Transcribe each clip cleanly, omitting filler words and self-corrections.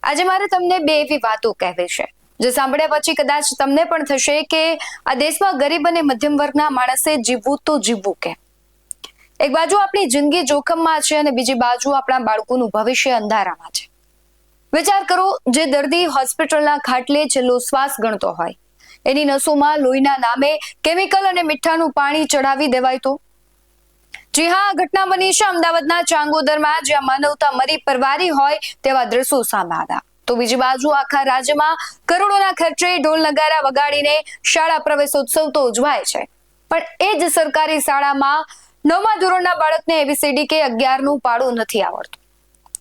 આજે મારે તમને બે એવી વાતો કહેવી છે જે સાંભળ્યા પછી કદાચ તમને પણ થશે કે આ દેશમાં ગરીબ અને મધ્યમ વર્ગના માણસે જીવવું તો જીવવું કેમ? એક બાજુ આપણી જિંદગી જોખમમાં છે અને બીજી બાજુ આપણા બાળકોનું ભવિષ્ય અંધારામાં છે. વિચાર કરો, જે દર્દી હોસ્પિટલના ખાટલે છેલ્લો શ્વાસ ગણતો હોય, એની નસોમાં લોહીના નામે કેમિકલ અને મીઠાનું પાણી ચડાવી દેવાય તો? જી હા, આ ઘટના બની છે અમદાવાદના ચાંગોદરમાં, જ્યાં માનવતા મરી પરવારી હોય તેવા દ્રશ્યો સામે આવ્યા. તો બીજી બાજુ આખા રાજ્યમાં કરોડોના ખર્ચે ઢોલ નગારા વગાડીને શાળા પ્રવેશોત્સવ તો ઉજવાય છે, પણ એ જ સરકારી શાળામાં 9મા ધોરણના બાળકને ABCD કે 11નું પાડું નથી આવડતું.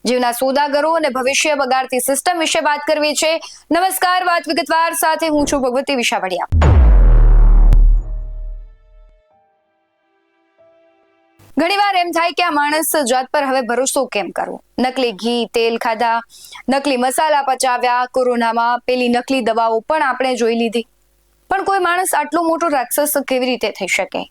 જીવના સોદાગરો અને ભવિષ્ય બગાડતી સિસ્ટમ વિશે વાત કરવી છે. નમસ્કાર, વાત વિગતવાર સાથે હું છું ભગવતી વિશાવડિયા. ઘણીવાર એમ થાય કે આ માણસ જાત પર હવે ભરોસો કેમ કરવો? નકલી ઘી તેલ ખાધા, નકલી મસાલા પચાવ્યા, કોરોનામાં પેલી નકલી દવાઓ પણ આપણે જોઈ લીધી, પણ કોઈ માણસ આટલો મોટો રાક્ષસ કેવી રીતે થઈ શકે?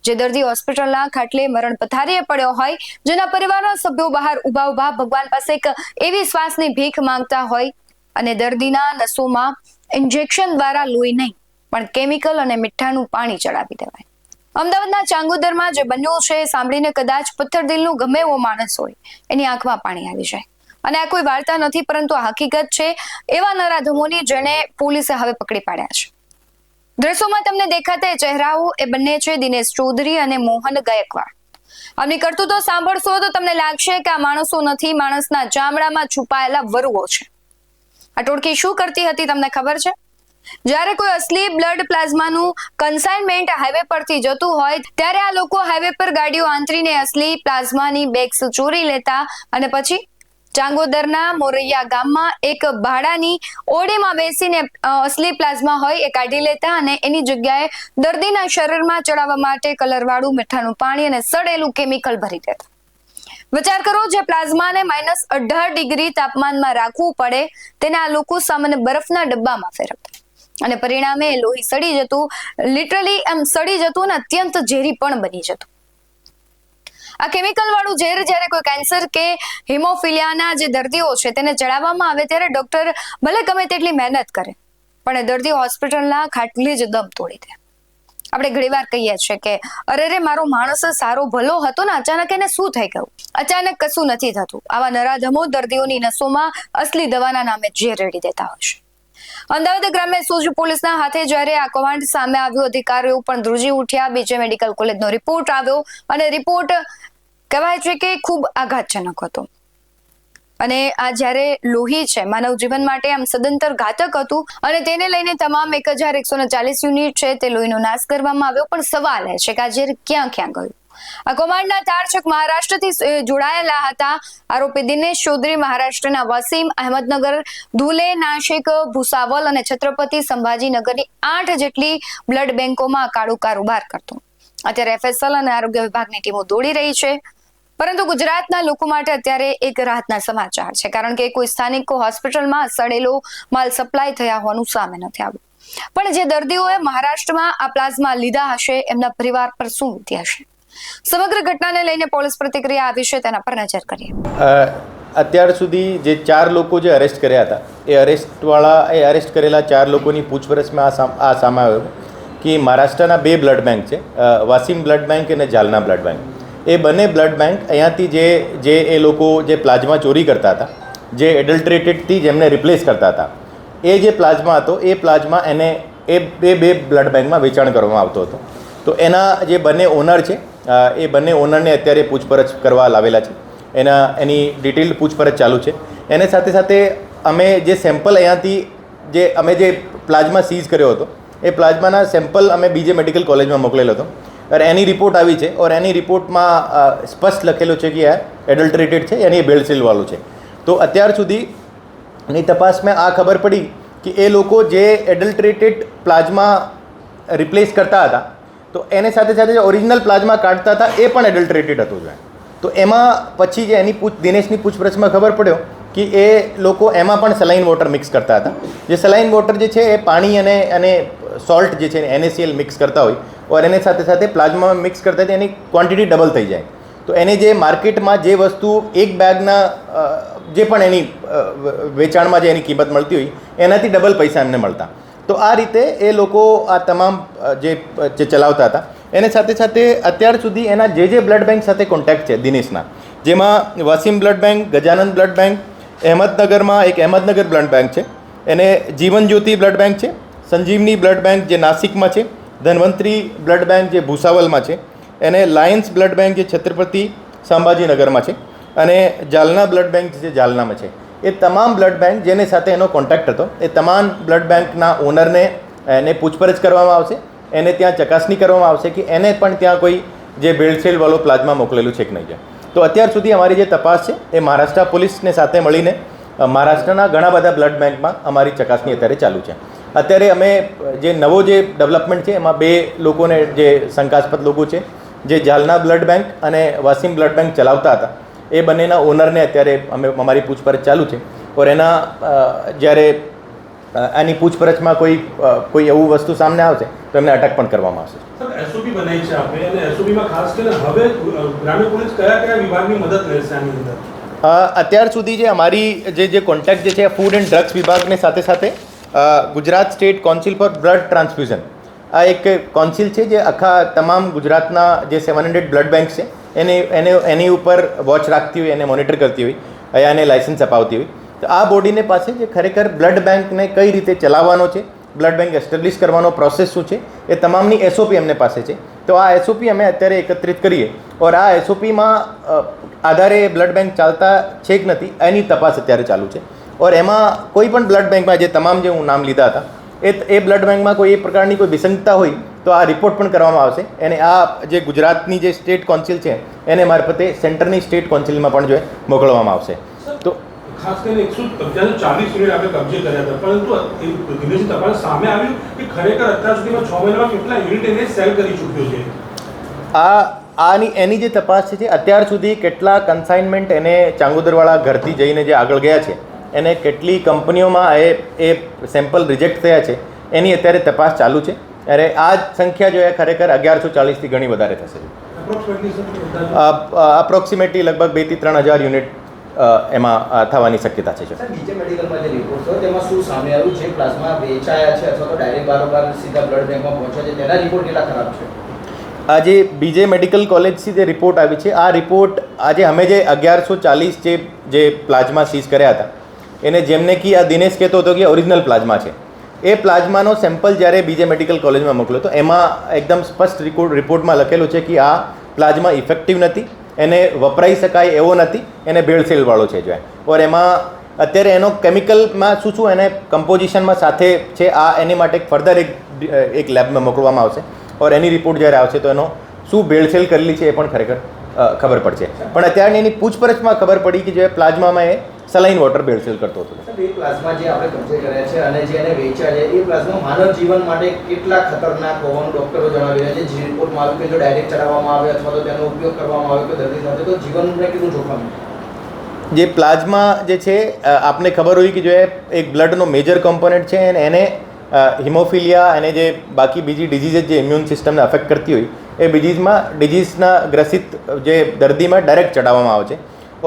જે દર્દી હોસ્પિટલના ખાટલે મરણ પથારીએ પડ્યો હોય, જેના પરિવારના સભ્યો બહાર ઉભા ભગવાન પાસે એક એવી શ્વાસની ભીખ માંગતા હોય, અને દર્દીના નસોમાં ઇન્જેક્શન દ્વારા લોહી નહીં પણ કેમિકલ અને મીઠાનું પાણી ચડાવી દેવાય. અમદાવાદના ચાંગોદરમાં જે બન્યું છે એ સાંભળીને કદાચ પથ્થરદિલનું ગમે એવો માણસ હોય એની આંખમાં પાણી આવી જાય. અને આ કોઈ વાર્તા નથી, પરંતુ આ હકીકત છે એવા નરાધમોની જેને પોલીસે હવે પકડી પાડ્યા છે. દ્રશ્યોમાં તમને દેખાતા ચહેરાઓ એ બંને છે દિનેશ ચૌધરી અને મોહન ગાયકવાડ. આમની કરતૂતો સાંભળશો તો તમને લાગશે કે આ માણસો નથી, માણસના ચામડામાં છુપાયેલા વરુઓ છે. આ ટોળકી શું કરતી હતી તમને ખબર છે? જ્યારે કોઈ અસલી બ્લડ પ્લાઝમાનું કન્સાઇનમેન્ટ હાઈવે પરથી જતું હોય ત્યારે આ લોકો હાઈવે પર ગાડીઓ આંતરીને અસલી પ્લાઝમાની બેગ્સ ચોરી લેતા અને પછી ચાંગોદરના મોરૈયા ગામમાં એક ભાડાની ઓરડીમાં બેસીને અસલી પ્લાઝમા હોય એ કાઢી લેતા અને એની જગ્યાએ દર્દીના શરીરમાં ચડાવવા માટે કલરવાળું મીઠાનું પાણી અને સડેલું કેમિકલ ભરી દેતા. વિચાર કરો, જે પ્લાઝમાને -18 ડિગ્રી તાપમાનમાં રાખવું પડે તેને આ લોકો સામાન્ય બરફના ડબ્બામાં ફેરવતા, અને પરિણામે લોહી સડી જતું, લિટરલી એમ સડી જતું અને અત્યંત ઝેરી પણ બની જતું. આ કેમિકલ વાળું ઝેર જ્યારે કોઈ કેન્સર કે હિમોફિલિયાના જે દર્દીઓ છે તેને ચડાવવામાં આવે ત્યારે ડોક્ટર ભલે ગમે તેટલી મહેનત કરે પણ એ દર્દી હોસ્પિટલના ખાટલે જ દમ તોડી દે. આપણે ઘણીવાર કહીએ છીએ કે અરે મારો માણસ સારો ભલો હતો ને, અચાનક એને શું થઈ ગયું? અચાનક કશું નથી થતું. આવા નરાધમો દર્દીઓની નસોમાં અસલી દવાના નામે ઝેર રેડી દેતા હોય છે. અમદાવાદ ગ્રામ્ય સોજ પોલીસના હાથે જ્યારે આ કૌભાંડ સામે આવ્યું, અધિકારીઓ પણ ધ્રુજી ઉઠ્યા. બીજે મેડિકલ કોલેજનો રિપોર્ટ આવ્યો અને રિપોર્ટ કહેવાય છે કે ખૂબ આઘાતજનક હતો. અને આ જ્યારે લોહી છે માનવ જીવન માટે આમ સદંતર ઘાતક હતું, અને તેને લઈને તમામ 1140 યુનિટ છે તે લોહીનો નાશ કરવામાં આવ્યો. પણ સવાલ એ છે કે આ ઝેર ક્યાં ગયું? આ કૌભાંડના તારછક મહારાષ્ટ્રથી જોડાયેલા હતા. આરોપી દિનેશ ચૌધરી મહારાષ્ટ્રના વસીમ, અહેમદનગર, ધુલે, નાશિક, ભુસાવલ અને છત્રપતિ સંભાજીનગરની 8 જેટલી બ્લડ બેંકોમાં કાળો કારોબાર કરતો. અત્યારે FSL અને આરોગ્ય વિભાગની ટીમો દોડી રહી છે. પરંતુ ગુજરાતના લોકો માટે અત્યારે એક રાહતના સમાચાર છે, કારણ કે કોઈ સ્થાનિક હોસ્પિટલમાં સડેલો માલ સપ્લાય થયા હોવાનું સામે નથી આવ્યું. પણ જે દર્દીઓએ મહારાષ્ટ્રમાં આ પ્લાઝમા લીધા હશે એમના પરિવાર પર શું વીતી હશે? સમગ્ર ઘટનાને લઈને પોલીસ પ્રતિક્રિયા આવી છે, તેના પર નજર કરીએ. અત્યાર સુધી જે 4 લોકો જે અરેસ્ટ કર્યા હતા એ અરેસ્ટ કરેલા 4 લોકોની પૂછપરછમાં આ સામે આવ્યો કે મહારાષ્ટ્રના 2 બ્લડ બેંક છે, વાસીમ બ્લડ બેંક અને જાલના બ્લડ બેંક. એ બંને બ્લડ બેંક અહીંયાથી જે એ લોકો જે પ્લાઝમા ચોરી કરતા હતા, જે એડલ્ટરેટેડથી જેમને રિપ્લેસ કરતા હતા, એ જે પ્લાઝમા હતો એ પ્લાઝમા એને એ બે બ્લડ બેંકમાં વેચાણ કરવામાં આવતો હતો. તો એના જે બંને ઓનર છે એ બંને ઓનરને અત્યારે પૂછપરછ કરવા લાવેલા છે. એની ડિટેલ્ડ પૂછપરછ ચાલુ છે. એને સાથે સાથે અમે જે સેમ્પલ અહીંયાથી અમે જે પ્લાઝમા સીઝ કર્યો હતો એ પ્લાઝમાના સેમ્પલ અમે બીજે મેડિકલ કોલેજમાં મોકલેલો હતો. और एनी रिपोर्ट आई है और एनी रिपोर्ट में स्पष्ट लखेलू है कि आ एडल्टरेटेड है यानी भेड़सेल वालू है. तो अत्यार सुधीनी तपास में आ खबर पड़ी कि ए लोग जे एडल्टरेटेड प्लाज्मा रिप्लेस करता था तो एने साथे साथे ओरिजिनल प्लाज्मा काढ़ता था ए पण एडल्टरेटेड हतुं. तो एमां पछी जे एनी दिनेशनी पूछपरछ में खबर पड्यो कि ए लोग एमां पण सलाइन वोटर मिक्स करता था. जे सलाइन वोटर जे छे ए पाणी अने सॉल्ट जे छे NaCl मिक्स करता होय और एने साथे साथे प्लाज्मा में मिक्स करता एनी क्वांटिटी डबल थी जाए. तो एने जे मार्केट में जे वस्तु एक बेगना જે પણ એની વેચાણમાં જે એની કિંમત મળતી હોય એનાથી ડબલ પૈસા એમને મળતા. તો આ રીતે એ લોકો આ તમામ જે ચલાવતા હતા. એને સાથે સાથે અત્યાર સુધી એના જે બ્લડ બેંક સાથે કોન્ટેક્ટ છે દિનેશના, જેમાં Wasim blood bank, Gajanand blood bank, અહેમદનગરમાં એક અહેમદનગર બ્લડ બેંક છે, એને જીવન જ્યોતિ બ્લડ બેંક છે, સંજીવની બ્લડ બેંક જે નાસિકમાં છે, ધન્વંતરી બ્લડ બેંક જે ભૂસાવલમાં છે, એને લાયન્સ બ્લડ બેંક જે છત્રપતિ સંભાજીનગરમાં છે, અને જાલના બ્લડ બેંક જે જાલનામાં છે. એ તમામ બ્લડ બેંક જેની સાથે એનો કોન્ટેક્ટ હતો એ તમામ બ્લડ બેંકના ઓનરને એને પૂછપરછ કરવામાં આવશે, એને ત્યાં ચકાસણી કરવામાં આવશે કે એને પણ ત્યાં કોઈ જે ભેળસેળવાળો પ્લાઝમા મોકલેલું છે કે નહીં જાય. તો અત્યાર સુધી અમારી જે તપાસ છે એ મહારાષ્ટ્ર પોલીસને સાથે મળીને મહારાષ્ટ્રના ઘણા બધા બ્લડ બેંકમાં અમારી ચકાસણી અત્યારે ચાલુ છે. અત્યારે અમે જે નવો જે ડેવલપમેન્ટ છે એમાં 2 લોકોને જે શંકાસ્પદ લોકો છે જે જાલના બ્લડ બેંક અને વાસીમ બ્લડ બેંક ચલાવતા હતા એ બંનેના ઓનરને અત્યારે અમારી પૂછપરછ ચાલુ છે. ઓર એના જ્યારે આની પૂછપરછમાં કોઈ એવું વસ્તુ સામે આવશે તો એમને અટક પણ કરવામાં આવશે. સર, એસઓપી બનાવી છે આપણે અને એસઓપીમાં ખાસ કરીને હવે ગ્રામ્ય પોલીસ કયા વિભાગની મદદ લેશે આની અંદર? અત્યાર સુધી જે અમારી જે કોન્ટેક્ટ જે છે ફૂડ એન્ડ ડ્રગ્સ વિભાગની સાથે સાથે Gujarat state council four blood transfusion આ એક કાઉન્સિલ છે જે આખા તમામ ગુજરાતના જે 700 બ્લડ બેંક છે એની ઉપર વોચ રાખતી હોય, એને મોનિટર કરતી હોય, અહીંયા એને લાઇસન્સ અપાવતી હોય. તો આ બોડીને પાસે જે ખરેખર બ્લડ બેંકને કઈ રીતે ચલાવવાનો છે, બ્લડ બેંક એસ્ટેબ્લિશ કરવાનો પ્રોસેસ શું છે એ તમામની એસઓપી એમને પાસે છે. તો આ એસઓપી અમે અત્યારે એકત્રિત કરીએ ઓર આ એસઓપીમાં આધારે બ્લડ બેંક ચાલતા છે કે નથી એની તપાસ અત્યારે ચાલુ છે. ઓર એમાં કોઈ પણ બ્લડ બેંકમાં જે તમામ જે હું નામ લીધા હતા એ બ્લડ બેંકમાં કોઈ એ પ્રકારની કોઈ વિસંગતતા હોય તો આ રિપોર્ટ પણ કરવામાં આવશે અને આ જે ગુજરાતની જે સ્ટેટ કાઉન્સિલ છે એને મારફતે સેન્ટરની સ્ટેટ કાઉન્સિલમાં પણ જો મોકલવામાં આવશે. તો ખાસ કરીને 140 યુનિટ આપણે કબજે કર્યા હતા, પરંતુ દિનેશની તપાસ સામે આવ્યું કે ખરેખર અત્યાર સુધીમાં 6 મહિનામાં કેટલા યુનિટ એને સેલ કરી ચૂક્યો છે. એની જે તપાસ છે અત્યાર સુધી કેટલા કન્સાઇનમેન્ટ એને ચાંગોદરવાળા ઘરથી જઈને જે આગળ ગયા છે એને કેટલી કંપનીઓમાં એ સેમ્પલ રિજેક્ટ થયા છે એની અત્યારે તપાસ ચાલુ છે. અરે આ સંખ્યા જો એ ખરેખર 1140થી ઘણી વધારે થશે. અપ્રોક્સિમેટલી લગભગ 2 થી 3 હજાર યુનિટ એમાં થવાની શક્યતા છે. બીજે મેડિકલમાં જે રિપોર્ટ થયો તેમાં શું સામે આવ્યું છે? પ્લાઝમા વેચાયા છે અથવા તો ડાયરેક્ટ બારોબાર સીધા બ્લડ બેંકમાં પહોંચ્યા છે, તેના રિપોર્ટ કેટલા ખરાબ છે? આજે બીજે મેડિકલ કોલેજથી જે રિપોર્ટ આવી છે આ રિપોર્ટ આજે અમે જે 1140 જે પ્લાઝમા સીઝ કર્યા હતા એને જેમને કે આ દિનેશ કહેતો હતો કે ઓરિજિનલ પ્લાઝમા છે એ પ્લાઝમાનો સેમ્પલ જ્યારે બીજે મેડિકલ કોલેજમાં મોકલ્યો તો એમાં એકદમ સ્પષ્ટ રિપોર્ટમાં લખેલું છે કે આ પ્લાઝમા ઇફેક્ટિવ નથી, એને વપરાઈ શકાય એવો નથી, એને ભેળસેળવાળો છે. જો ઓર એમાં અત્યારે એનો કેમિકલમાં શું એને કમ્પોઝિશનમાં સાથે છે આ એની માટે ફર્ધર એક લેબમાં મોકલવામાં આવશે ઓર એની રિપોર્ટ જ્યારે આવશે તો એનો શું ભેળસેળ કરેલી છે એ પણ ખરેખર ખબર પડશે. પણ અત્યારની એની પૂછપરછમાં ખબર પડી કે જે પ્લાઝમામાં એ સલાઇન વોટર ભેળસેળ કરતો હતો. એ પ્લાઝમા જે આપણે કબજે કર્યા છે અને જે એને વેચ્યા છે એ પ્લાઝમા માનવ જીવન માટે કેટલા ખતરનાક હોવાનું ડોક્ટરો જણાવી રહ્યા છે. જે રિપોર્ટમાં આવ્યું કે જો ડાયરેક્ટ ચડાવવામાં આવે અથવા તો તેનો ઉપયોગ કરવામાં આવે કે દર્દી સાથે તો જીવનને કેટલું જોખમ? જે પ્લાઝમા જે છે આપને ખબર હોય કે જો એક બ્લડનો મેજર કોમ્પોનન્ટ છે અને એને હિમોફિલિયા અને જે બાકી બીજી ડિઝીઝ જે ઇમ્યુન સિસ્ટમને અફેક્ટ કરતી હોય એ ડિઝીઝના ગ્રસિત જે દર્દીમાં ડાયરેક્ટ ચડાવવામાં આવે છે.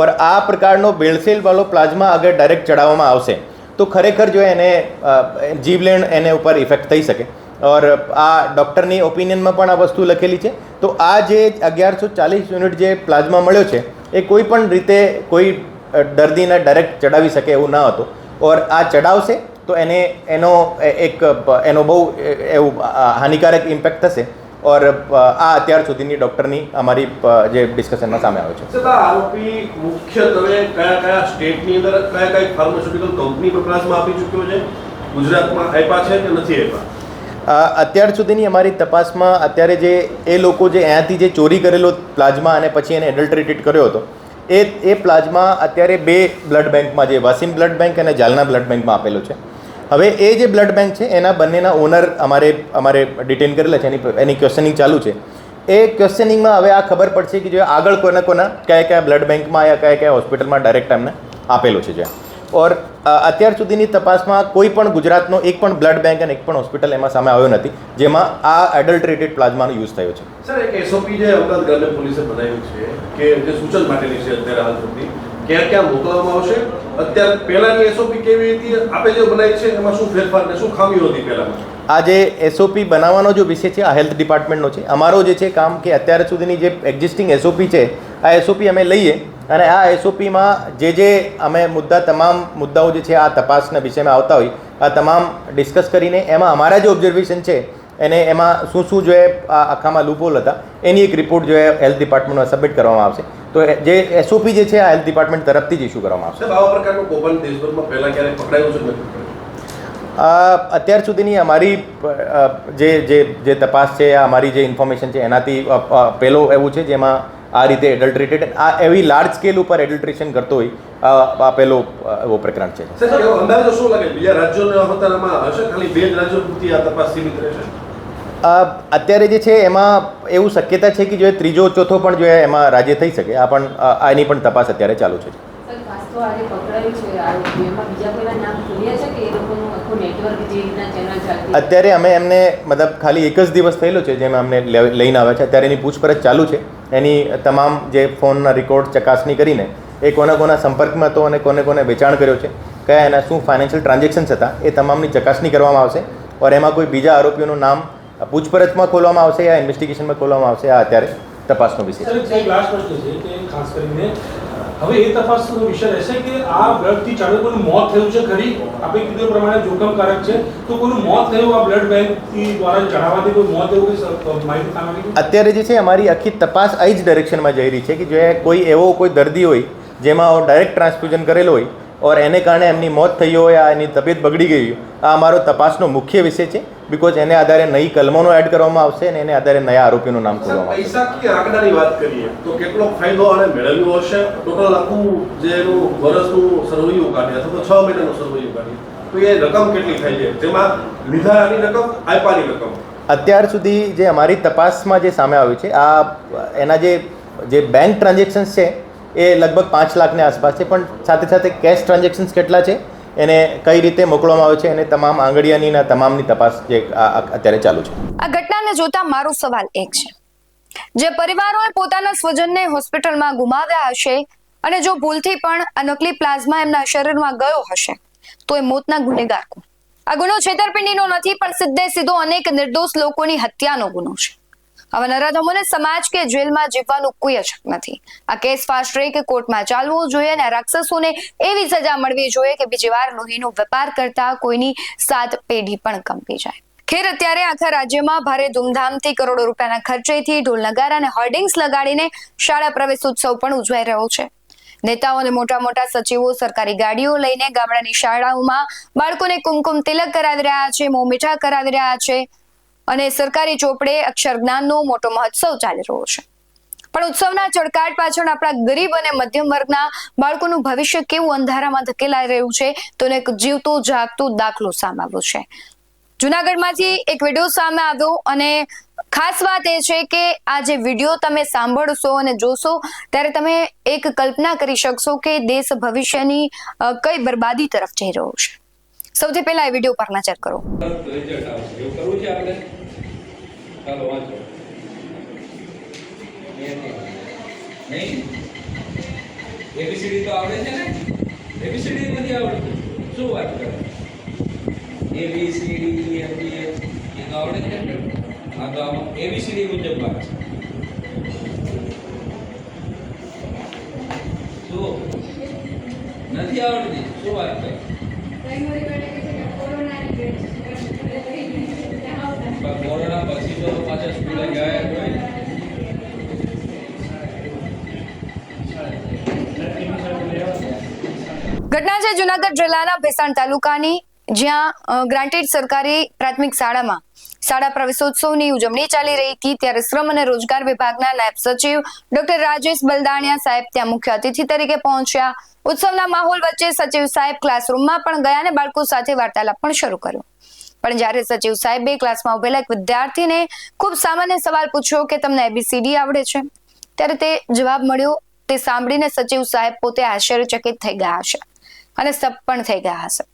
ઓર આ પ્રકારનો ભેળસેળવાળો પ્લાઝમા અગર ડાયરેક્ટ ચડાવવામાં આવશે તો ખરેખર જો એને જીવલેણ એને ઉપર ઇફેક્ટ થઈ શકે. ઓર આ ડૉક્ટરની ઓપિનિયનમાં પણ આ વસ્તુ લખેલી છે. તો આ જે 1140 યુનિટ જે પ્લાઝમા મળ્યો છે એ કોઈ પણ રીતે કોઈ દર્દીને ડાયરેક્ટ ચડાવી શકે એવું ન હતું. ઓર આ ચડાવશે તો એનો બહુ એવું હાનિકારક ઇમ્પેક્ટ થશે. ઓર આ અત્યાર સુધીની ડૉક્ટરની અમારી જે ડિસ્કશનમાં સામે આવે છે. છતાં આરોપી મુખ્યત્વે કયા સ્ટેટની અંદર કયા ફાર્માસ્યુટિકલ કંપની પર પ્લાઝમા આપી ચૂક્યો છે? ગુજરાતમાં આપ્યા છે કે નથી આપ્યા? અત્યાર સુધીની અમારી તપાસમાં અત્યારે જે એ લોકો જે અહીંયાથી જે ચોરી કરેલો પ્લાઝમા અને પછી એને એડલ્ટરેટેડ કર્યો હતો એ પ્લાઝમા અત્યારે 2 બ્લડ બેંકમાં જે વાસીમ બ્લડ બેંક અને જાલના બ્લડ બેંકમાં આપેલો છે. હવે એ જે બ્લડ બેંક છે એના બંનેના ઓનર અમારે ડિટેન કરેલા છે, એની ક્વેશ્ચનિંગ ચાલુ છે. એ ક્વેશ્ચનિંગમાં હવે આ ખબર પડશે કે જો આગળ કોના કયા બ્લડ બેંકમાં યા કયા હોસ્પિટલમાં ડાયરેક્ટ એમને આપેલો છે. ઓર અત્યાર સુધીની તપાસમાં કોઈ પણ ગુજરાતનો એક પણ બ્લડ બેંક અને એક પણ હોસ્પિટલ એમાં સામે આવ્યો નથી જેમાં આ એડલ્ટરેટેડ પ્લાઝમાનો યુઝ થયો છે. સર, એક એસઓપી જે અમદાવાદ ગ્રામ્ય પોલીસે બનાવ્યું છે કે જે સૂચન માટેની છે અત્યારે હાલ સુધી ક્યાં ક્યાં મોકલવામાં આવશે, અત્યારે પહેલાની એસઓપી કેવી હતી, આપે જે બનાવી છે એમાં શું ફેરફાર ને શું ખામીઓ હતી પહેલામાં? આ જે એસઓપી બનાવવાનો જો વિષય છે આ હેલ્થ ડિપાર્ટમેન્ટનો છે. અમારો જે છે કામ કે અત્યાર સુધીની જે એક્ઝિસ્ટિંગ એસઓપી છે આ એસઓપી અમે લઈએ અને આ એસઓપીમાં જે અમે તમામ મુદ્દાઓ જે છે આ તપાસના વિષયમાં આવતા હોય આ તમામ ડિસ્કસ કરીને એમાં અમારા જે ઓબ્ઝર્વેશન છે એને એમાં શું શું જો આ આખામાં લૂપહોલ હતા એની એક રિપોર્ટ જો હેલ્થ ડિપાર્ટમેન્ટમાં સબમિટ કરવામાં આવશે. તો જે એસઓપી જે છે આ હેલ્થ ડિપાર્ટમેન્ટ તરફથી જ ઇસ્યુ કરવામાં આવશે. આવા પ્રકારનું કૌભાંડ દેશભરમાં પહેલા ક્યારેક પકડાયું છે નથી? અત્યાર સુધીની અમારી જે તપાસ છે આ અમારી જે ઇન્ફોર્મેશન છે એનાથી પહેલો એવું છે જેમાં આ રીતે એડલ્ટ્રેટેડ આ એવી લાર્જ સ્કેલ ઉપર એડલ્ટ્રેશન કરતો હોય આ પહેલો એવો પ્રકરણ છે. સર એવો અંદાજો શું લાગે બીજા રાજ્યોના હોતામાં હશે, ખાલી 2 જ રાજ્યો પૂરતી આ તપાસ સીમિત રહેશે? અત્યારે જે છે એમાં એવું શક્યતા છે કે જો ત્રીજો ચોથો પણ જો એમાં રાજ્ય થઈ શકે. આ પણ આની પણ તપાસ અત્યારે ચાલુ છે. અત્યારે અમે એમને મતલબ ખાલી એક જ દિવસ થયેલો છે જેમાં અમને લઈને આવ્યા છે. અત્યારે એની પૂછપરછ ચાલુ છે. એની તમામ જે ફોનના રેકોર્ડ ચકાસણી કરીને એ કોના સંપર્કમાં હતો અને કોને વેચાણ કર્યો છે, કયા એના શું ફાઇનાન્શિયલ ટ્રાન્ઝેક્શન્સ હતા એ તમામની ચકાસણી કરવામાં આવશે. ઓર એમાં કોઈ બીજા આરોપીઓનું નામ પૂછપરછમાં ખોલવામાં આવશે યા ઇન્વેસ્ટિગેશનમાં ખોલવામાં આવશે. આ અત્યારે તપાસનો વિષય છે. એક લાસ્ટ પ્રશ્ન છે કે ખાસ કરીને હવે એ તપાસનો વિષય રહેશે કે આ બ્લડથી ચાલુ કોઈનું મોત થયું છે ખરી? આપણે કીધું એ પ્રમાણે જોખમકારક છે તો કોઈનું મોત થયું આ બ્લડ બેંકથી દ્વારા જણાવવાથી કોઈ મોત એવું કોઈ માહિતી સામે આવી? અત્યારે જે છે અમારી આખી તપાસ આ જ ડાયરેક્શનમાં જઈ રહી છે કે જો કોઈ કોઈ દર્દી હોય જેમાં ડાયરેક્ટ ટ્રાન્સફ્યુઝન કરેલો હોય ઓર એને કારણે એમની મોત થઈ હોય, એની તબિયત બગડી ગઈ હોય, આ અમારો તપાસનો મુખ્ય વિષય છે. બિકોઝ એને આધારે નવી કલમોનો એડ કરવામાં આવશે અને એને આધારે નયા આરોપીનું નામ ખોલવામાં આવશે. પૈસા કે આંકડાની વાત કરીએ તો કેટલો ફાયદો આને મેળવ્યો હશે? ટોટલ આખું જે એનું વર્ષનું સરવૈયું કાઢે અથવા તો 6 મહિનાનું સરવૈયું કાઢે તો એ રકમ કેટલી થાય છે? જેમાં લીધાની રકમ, આપ્યાની રકમ અત્યાર સુધી જે અમારી તપાસમાં જે સામે આવ્યું છે આ એના જે બેંક ટ્રાન્ઝેક્શન્સ છે એ લગભગ 5 લાખની આસપાસ છે. પણ સાથે સાથે કેશ ટ્રાન્ઝેક્શન્સ કેટલા છે એને કઈ રીતે મોકલવામાં આવે છે અને તમામ આંગળીયાની તમામની તપાસ જે અત્યારે ચાલુ છે. આ ઘટનાને જોતા મારો સવાલ એક છે, જે પરિવારોએ પોતાના સ્વજનને હોસ્પિટલમાં ગુમાવ્યા હશે અને જો ભૂલથી પણ આ નકલી પ્લાઝમા એમના શરીરમાં ગયો હશે તો એ મોતના ગુનેગાર કોણ? આ ગુનો છેતરપિંડીનો નથી પણ સીધો અનેક નિર્દોષ લોકોની હત્યાનો ગુનો છે. આવા નરાધમોને સમાજ કે જેલમાં જીવવાનું કોઈ જ હક નથી. આ કેસ ફાસ્ટ ટ્રેક કોર્ટમાં ચાલવો જોઈએ અને આ રાક્ષસોને એવી સજા મળવી જોઈએ કે બીજી વાર લોહીનો વેપાર કરતા કોઈની 7 પેઢી પણ કંપી જાય. ખેર અત્યારે આખા રાજ્યમાં ભારે ધૂમધામથી કરોડો રૂપિયાના ખર્ચેથી ઢોલ નગારા અને હોર્ડિંગ્સ લગાડીને શાળા પ્રવેશોત્સવ પણ ઉજવાઈ રહ્યો છે. નેતાઓ અને મોટા સચિવો સરકારી ગાડીઓ લઈને ગામડાની શાળાઓમાં બાળકોને કુમકુમ તિલક કરાવી રહ્યા છે, મોં મીઠા કરાવી રહ્યા છે અને સરકારી ચોપડે અક્ષર જ્ઞાનનો મોટો મહોત્સવ ચાલી રહ્યો છે. પણ ઉત્સવના ચળકાટ પાછળ આપણા ગરીબ અને મધ્યમ વર્ગના બાળકોનું ભવિષ્ય કેવું અંધારામાં ધકેલાઈ રહ્યું છે તો એક જીવતો જાગતો દાખલો સામે આવ્યો છે. જુનાગઢમાંથી એક વિડીયો સામે આવ્યો અને ખાસ વાત એ છે કે આ જે વિડીયો તમે સાંભળશો અને જોશો ત્યારે તમે એક કલ્પના કરી શકશો કે દેશ ભવિષ્યની કઈ બરબાદી તરફ જઈ રહ્યો છે. સૌથી પહેલા એ વિડીયો પર નજર કરો. એબીસીડી તો આવડે છે ને? એબીસીડી નથી આવડતું? શું વાત કરે? એબીસીડી એફડી એ તો આવડે છે ને? હા તો આમાં એબીસીડી મુજબ વાત છે. શું નથી આવડતી? શું વાત કરે? કોરોના પછી તો પાછા સ્કૂલે ગયા હોય. ઘટના છે જુનાગઢ જિલ્લાના ભેસાણ તાલુકાની, જ્યાં ગ્રાન્ટેડ સરકારી પ્રાથમિક શાળામાં શાળા પ્રવેશોત્સવની ઉજવણી ચાલી રહી હતી ત્યારે શ્રમ અને રોજગાર વિભાગના નાયબ સચિવ ડોક્ટર રાજેશ બલદાણિયા સાહેબ ત્યાં મુખ્ય અતિથિ તરીકે પહોંચ્યા. ઉત્સવના માહોલ વચ્ચે સચિવ સાહેબ ક્લાસરૂમમાં પણ ગયા અને બાળકો સાથે વાર્તાલાપ પણ શરૂ કર્યો. પણ જ્યારે સચિવ સાહેબે ક્લાસમાં ઉભેલા એક વિદ્યાર્થીને ખૂબ સામાન્ય સવાલ પૂછ્યો કે તમને એબીસીડી આવડે છે, ત્યારે તે જવાબ મળ્યો તે સાંભળીને સચિવ સાહેબ પોતે આશ્ચર્યચકિત થઈ ગયા હશે અને સપ પણ થઈ ગયા હશે.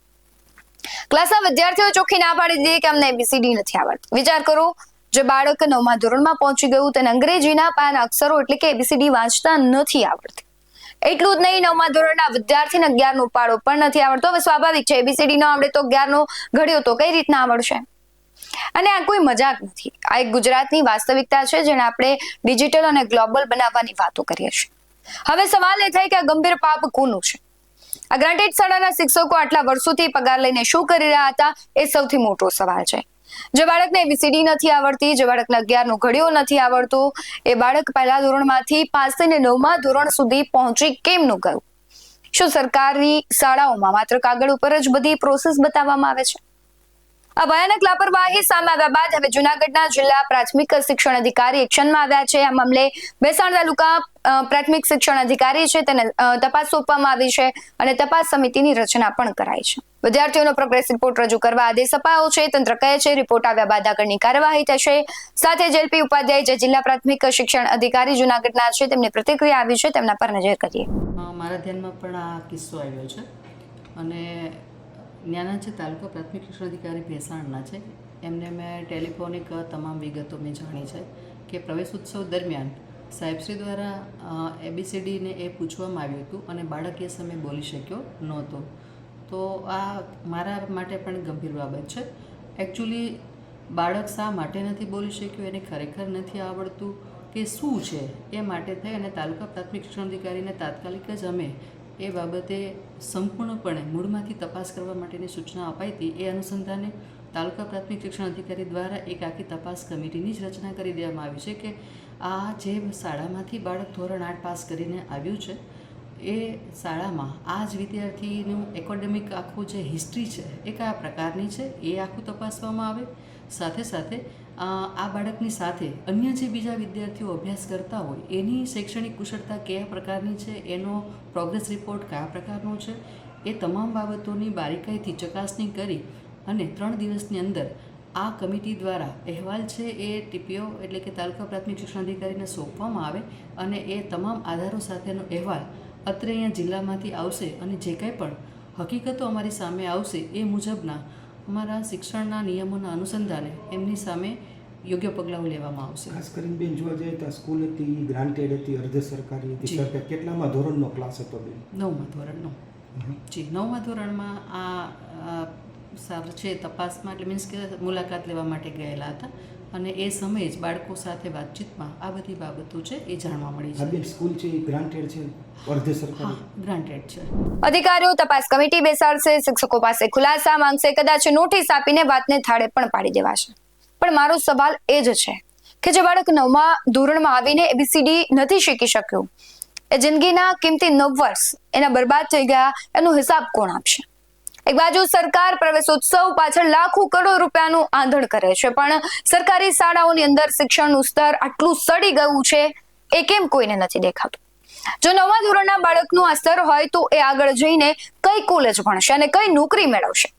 ક્લાસના વિદ્યાર્થીઓ ચોખ્ખી ના પાડી દીધી કે અમને એબીસીડી નથી આવડતી. વિચાર કરો, જે બાળક 9મા ધોરણમાં પહોંચી ગયું તેને અંગ્રેજીના પાયાના અક્ષરો એટલે કે એબીસીડી વાંચતા નથી આવડતી. એટલું જ નહીં, 9મા ધોરણના વિદ્યાર્થીને 11નો પાડો પણ નથી આવડતો. હવે સ્વાભાવિક છે, ABCD ન આવડે તો 11નો ઘડિયો તો કઈ રીતના આવડશે? અને આ કોઈ મજાક નથી, આ એક ગુજરાતની વાસ્તવિકતા છે જેને આપણે ડિજિટલ અને ગ્લોબલ બનાવવાની વાતો કરીએ છીએ. હવે સવાલ એ થાય કે આ ગંભીર પાપ કોનું છે? આ ગ્રાન્ટેડ શાળાના શિક્ષકો આટલા વર્ષોથી પગાર લઈને શું કરી રહ્યા હતા, એ સૌથી મોટો સવાલ છે. જે બાળકને ABCD નથી આવડતી, જે બાળકને 11નો ઘડિયો નથી આવડતો, એ બાળક પહેલા ધોરણમાંથી પાસ થઈને 9મા ધોરણ સુધી પહોંચી કેમ ન ગયું? શું સરકારી શાળાઓમાં માત્ર કાગળ ઉપર જ બધી પ્રોસેસ બતાવવામાં આવે છે? આ ભયાનક લાપરવાહી સામે આવ્યા બાદ હવે જૂનાગઢના જિલ્લા પ્રાથમિક શિક્ષણ અધિકારી એક્શનમાં આવ્યા છે. આ મામલે ભેસાણ તાલુકા પ્રાથમિક શિક્ષણ અધિકારી છે તેને તપાસ સોંપવામાં આવી છે અને તપાસ સમિતિની રચના પણ કરાઈ છે. વિદ્યાર્થીઓનો પ્રોગ્રેસ રિપોર્ટ રજૂ કરવા આદેશ અપાયો છે. તંત્ર કહે છે રિપોર્ટ આવ્યા બાદ આગળની કાર્યવાહી થશે. સાથે જ LP ઉપાધ્યાય જે જિલ્લા પ્રાથમિક શિક્ષણ અધિકારી જૂનાગઢના છે તેમની પ્રતિક્રિયા આવી છે, તેમના પર નજર કરીએ. મારા ધ્યાનમાં પણ આ કિસ્સો આવ્યો છે અને ત્યાંના જે તાલુકા પ્રાથમિક શિક્ષણ અધિકારી ભેસાણના છે એમને મેં ટેલિફોનિક તમામ વિગતો મેં જાણી છે કે પ્રવેશ ઉત્સવ દરમિયાન સાહેબશ્રી દ્વારા ABCDને એ પૂછવામાં આવ્યું હતું અને બાળક એ સમયે બોલી શક્યો નહોતો. તો આ મારા માટે પણ ગંભીર બાબત છે. એકચ્યુઅલી બાળક શા માટે નથી બોલી શક્યું, એને ખરેખર નથી આવડતું કે શું છે, એ માટે થઈ અને તાલુકા પ્રાથમિક શિક્ષણ અધિકારીને તાત્કાલિક જ અમે એ બાબતે સંપૂર્ણપણે મૂળમાંથી તપાસ કરવા માટેની સૂચના અપાઈ હતી. એ અનુસંધાને તાલુકા પ્રાથમિક શિક્ષણ અધિકારી દ્વારા એક આખી તપાસ કમિટીની જ રચના કરી દેવામાં આવી છે કે આ જે શાળામાંથી બાળક ધોરણ 8 પાસ કરીને આવ્યું છે એ શાળામાં આ જ વિદ્યાર્થીનું એકેડેમિક આખું જે હિસ્ટ્રી છે એ કયા પ્રકારની છે એ આખું તપાસવામાં આવે. સાથે સાથે આ બાળકની સાથે અન્ય જે બીજા વિદ્યાર્થીઓ અભ્યાસ કરતા હોય એની શૈક્ષણિક કુશળતા કયા પ્રકારની છે, એનો પ્રોગ્રેસ રિપોર્ટ કયા પ્રકારનો છે, એ તમામ બાબતોની બારીકાઈથી ચકાસણી કરી અને 3 દિવસની અંદર આ કમિટી દ્વારા અહેવાલ છે એ TPO એટલે કે તાલુકા પ્રાથમિક શિક્ષણ અધિકારીને સોંપવામાં આવે અને એ તમામ આધારો સાથેનો અહેવાલ અત્રે અહીંયા જિલ્લામાંથી આવશે અને જે કંઈ પણ હકીકતો અમારી સામે આવશે એ મુજબના અમારા શિક્ષણના નિયમોના અનુસંધાને એમની સામે યોગ્ય પગલાઓ લેવામાં આવશે. ખાસ કરીને બેન જોવા જાય તો સ્કૂલ હતી, ગ્રાન્ટેડ હતી, અર્ધ સરકારી હતી, સરકાર કેટલામાં ધોરણનો ક્લાસ હતો બેન? 9મા ધોરણનો. જી, 9મા ધોરણમાં આ સર છે તપાસમાં એટલે મીન્સ કે મુલાકાત લેવા માટે ગયેલા હતા અને એ સમયે જ બાળકો સાથે વાતચીતમાં આ બધી બાબતો છે એ જાણવા મળી છે. બેન સ્કૂલ છે એ ગ્રાન્ટેડ છે, અર્ધ સરકારી? હા, ગ્રાન્ટેડ છે. અધિકારીઓ તપાસ કમિટી બેસાડશે, શિક્ષકો પાસે ખુલાસા માંગશે, કદાચ નોટિસ આપીને વાતને થાળે પણ પાડી દેવાશે. પણ મારો સવાલ એ જ છે કે જે બાળક 9મા ધોરણમાં આવીને ABCD નથી શીખી શક્યું, એ જિંદગીના કિંમતી 9 વર્ષ એના બરબાદ થઈ ગયા, એનો હિસાબ કોણ આપશે? એક બાજુ સરકાર પ્રવેશોત્સવ પાછળ લાખો કરોડ રૂપિયાનું આંધણ કરે છે, પણ સરકારી શાળાઓની અંદર શિક્ષણનું સ્તર આટલું સડી ગયું છે એ કેમ કોઈને નથી દેખાતું? જો 9મા ધોરણના બાળકનું આ સ્તર હોય તો એ આગળ જઈને કઈ કોલેજ ભણશે અને કઈ નોકરી મેળવશે?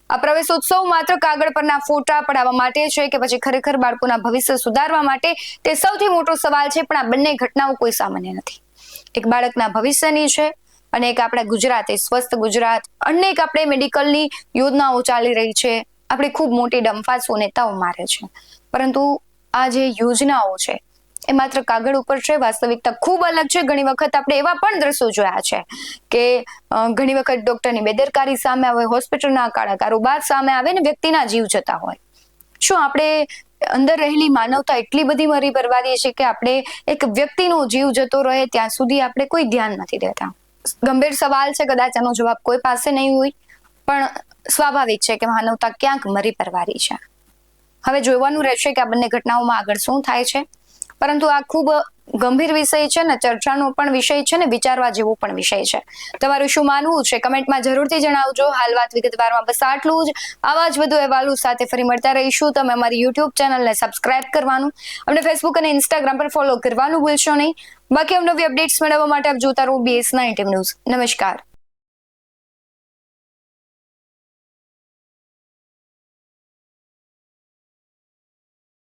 આ પ્રવેશોત્સવ માત્ર કાગળ પરના ફોટા પડાવવા માટે છે કે પછી ખરેખર બાળકોના ભવિષ્ય સુધારવા માટે? તે સૌથી મોટો સવાલ છે. પણ આ બંને ઘટનાઓ કોઈ સામાન્ય નથી. એક બાળકના ભવિષ્યની છે અને એક આપણા ગુજરાત, એ સ્વસ્થ ગુજરાત, અનેક આપણે મેડિકલની યોજનાઓ ચાલી રહી છે, આપણે ખૂબ મોટી ડંફાસો નેતાઓ મારે છે, પરંતુ આ જે યોજનાઓ છે એ માત્ર કાગળ ઉપર છે. વાસ્તવિકતા ખૂબ અલગ છે. ઘણી વખત આપણે એવા પણ દ્રશ્યો જોયા છે કે ઘણી વખત ડોક્ટરની બેદરકારી સામે આવે, હોસ્પિટલના કાળા કારોબાર સામે આવે ને વ્યક્તિના જીવ જતા હોય. શું આપણે અંદર રહેલી માનવતા એટલી બધી મરી બરબાદી છે કે આપણે એક વ્યક્તિનો જીવ જતો રહે ત્યાં સુધી આપણે કોઈ ધ્યાન નથી દેતા? ગંભીર સવાલ છે, કદાચ આનો જવાબ કોઈ પાસે નહીં હોય, પણ સ્વાભાવિક છે કે માનવતા ક્યાંક મરી પરવારી છે. હવે જોવાનું રહેશે કે આ બંને ઘટનાઓમાં આગળ શું થાય છે. પરંતુ આ ખૂબ ગંભીર વિષય છે ને ચર્ચાનો પણ વિષય છે ને વિચારવા જેવો પણ વિષય છે. તમારું શું માનવું છે કમેન્ટમાં જરૂરથી જણાવજો. હાલ વાત વિગતવારમાં બસ આટલું જ. આવા જ વધુ અહેવાલો સાથે ફરી મળતા રહીશું. તમે અમારી YouTube ચેનલને સબસ્ક્રાઇબ કરવાનું, અમને Facebook અને Instagram પર ફોલો કરવાનું ભૂલશો નહીં. બાકી અવનવી અપડેટ્સ મેળવવા માટે આપ જોતા રહો BS9 ન્યૂઝ. નમસ્કાર.